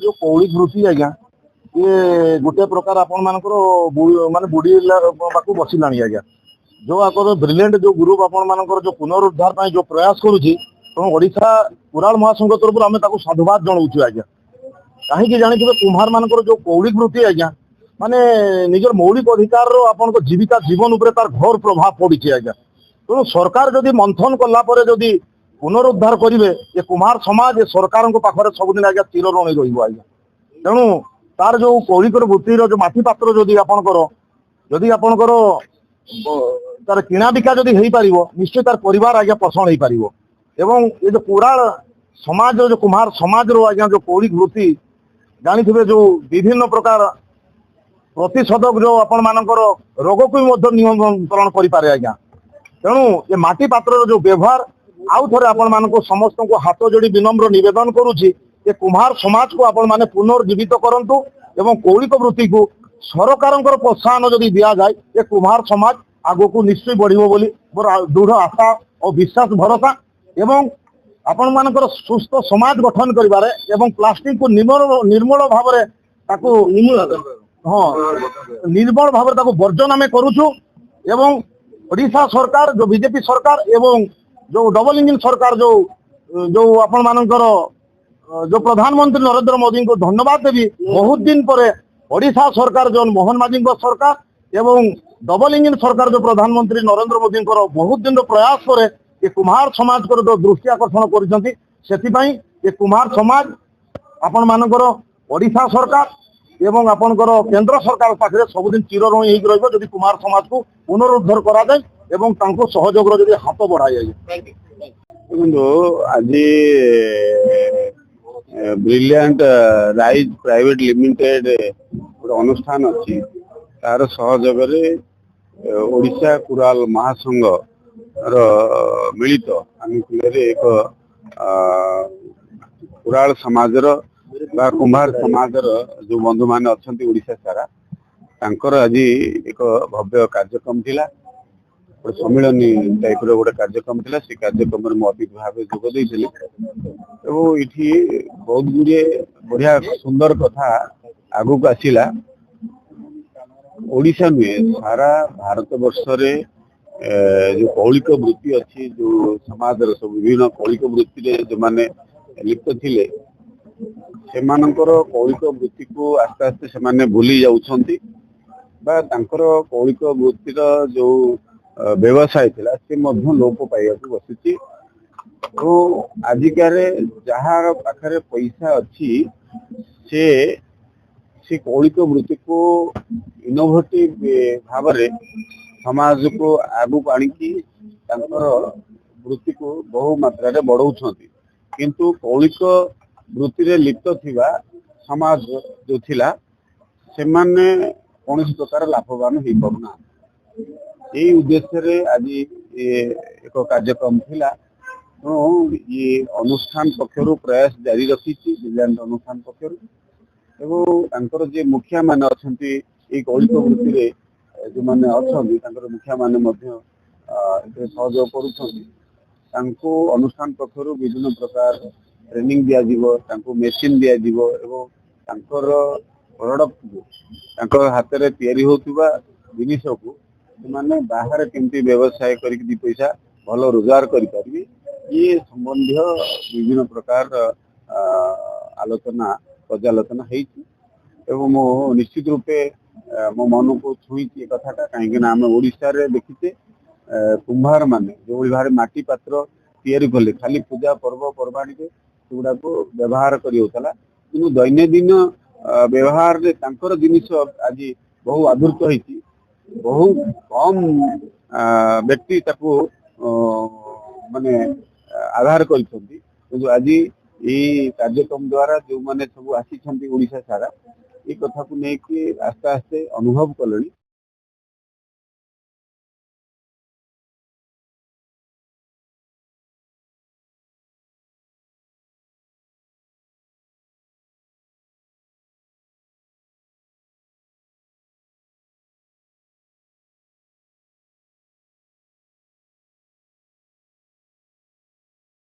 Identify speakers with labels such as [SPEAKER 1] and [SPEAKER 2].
[SPEAKER 1] जो कौड़ी वृत्ति आज्ञा ये गोटे प्रकार आपण मानकर माने बुड़ी पाक बसिला आज्ञा जो आकर ब्रिलियंट जो ग्रुप आपण मानकर जो पुनरुद्धार जो प्रयास करुच्ची तेणु ओडिशा कुराल महासंघ तरफ आम साधुवाद जनाऊँ आज्ञा कहीं जानी कुम्हार मानकर जो कौड़ी वृत्ति आज्ञा माने निजर मौलिक अधिकार आपण जीविका जीवन उपर तार घोर प्रभाव पड़ी आज्ञा तेणु सरकार जदि मंथन कलापर जदि पुनरुद्धार करेंगे ये कुम्हार समाज ये सरकार पाखे सबुदिन आज्ञा तीर रही रहा तेणु तार जो कौलिक वृत्तिर जो माटी पात्र जदि आपणकर जदि आपणकर तार किणा बिका जदि हो पार निश्चय तार परिवार आज्ञा पोषण हो पार एवं ये जो कुराल समाज जो कुम्हार समाज रो आज्ञा जो कौलिक वृत्ति जानी थे जो विभिन्न प्रकार प्रतिषेधक जो आपण मानकर रोग को नियंत्रण करें आज्ञा तेणु ये माटी पात्र जो व्यवहार आउ थे आपण मानक समस्त को हाथ जोड़ी विनम्र निवेदन करुच्ची ये कुम्हार समाज को आपण माने पुनर्जीवित करंतु एवं कौलिक वृत्ति को सरकार प्रोत्साहन जदि दि जाए ये कुम्हार समाज आगो को निश्चय बढ़िबो बोली मोर दृढ़ आशा और विश्वास भरोसा एवं आपण मानकर सुस्थ समाज गठन करिबारे एवं प्लास्टिक को निर्मल भाव हाँ निर्मल भाव वर्जन आम करुचु एवं ओडिशा सरकार जो बीजेपी सरकार एवं जो डबल इंजिन सरकार जो जो आपण मानकर जो प्रधानमंत्री नरेंद्र मोदी को धन्यवाद देवी बहुत दिन पर ओडिशा सरकार जो मोहन माझी सरकार एवं डबल इंजिन सरकार जो प्रधानमंत्री नरेंद्र मोदी बहुत दिन प्रयास पर ये कुम्हार समाज को जो दृष्टि आकर्षण कर ये कुम्हार समाज आपण मानकर ओडिशा सरकार एवं आपणकर केंद्र सरकार पाखे सबुदिन चिर रही रही कुम्हार समाज को पुनरुद्धार करा जाए एवं तांको सहयोग जदि हाथ बढ़ाई
[SPEAKER 2] आज ब्रिलियंट राइज प्राइवेट लिमिटेड गोटे अनुष्ठान अच्छी तार सहयोग ओडिशा कुराल महासंघ मिलित आनुकूल्य एक कुराल समाजर बा कुम्हार समाजर जो बंधु मान अच्छा ओडिशा सारा तांकर आज एक भव्य कार्यक्रम थिला गोटे सम्मिलनी टाइप गोटे कार्यक्रम थिला से कार्यक्रम में अतिथि भाव जोगद ये बहुत गुड़े बढ़िया सुंदर कथा आगु को आसला ओडिशा नुहे सारा भारत वर्ष रे जो कौलिक वृत्ति अच्छी जो समाज सब विभिन्न कौलिक वृत्ति जो माने लिप्त थिले सेमानंकर कौलिक वृत्ति को आस्ते आस्ते से भूली जाउछंती बा तांकर कौलिक वृत्तिर जो व्यवसाय थिला से मध्य लोप पाइबा बसुची तो आजिकार जहार पाखरे पैसा अच्छी से कौलिक वृत्ति को इनोवेटिव भाव रे समाज को आगु आणिकी तांकर वृत्ति को बहु मात्रा रे बढ़ाउछंती किंतु कौलिक वृत्ति रे लिप्त थिबा समाज जो थिला से माने कौन प्रकार लाभवान हो पाना यही उद्देश्य रे आज एक कार्यक्रम थिला तो ये अनुष्ठान पक्षर प्रयास जारी रखी ब्रिलियंट अनुष्ठान पक्षर एवं जे मुखिया मान अच्छा कौलिक वृत्ति रे जो मैंने अच्छा मुखिया मान सहयोग करुँच अनुष्ठान पक्षर विभिन्न प्रकार ट्रेनिंग दिया मेसीन दिया प्रोडक्ट हाथ में तैयारी होता जिनिस को मैंने बाहर केमती व्यवसाय कर पैसा भल रोजगार करें ये संबंधी विभिन्न प्रकार आलोचना पर्यालोचना हो मो निश्चित रूपे मो मन को छुई कथाटा कहीं आम ओडिशा रे देखीचे कुम्हार माने जो भाव माटी पात्र तैयारी कले खाली पूजा पर्व पर्वाणी सेगुड़ा को व्यवहार करा कि दैनंदिन व्यवहार जिनिस आज बहु आदृत होती बहु कम व्यक्ति माने आधार कर आज ये कार्यक्रम द्वारा जो मैंने सब आसी ओडिशा सारा ये कथा को लेकिन आस्ते आस्ते अनुभव कले।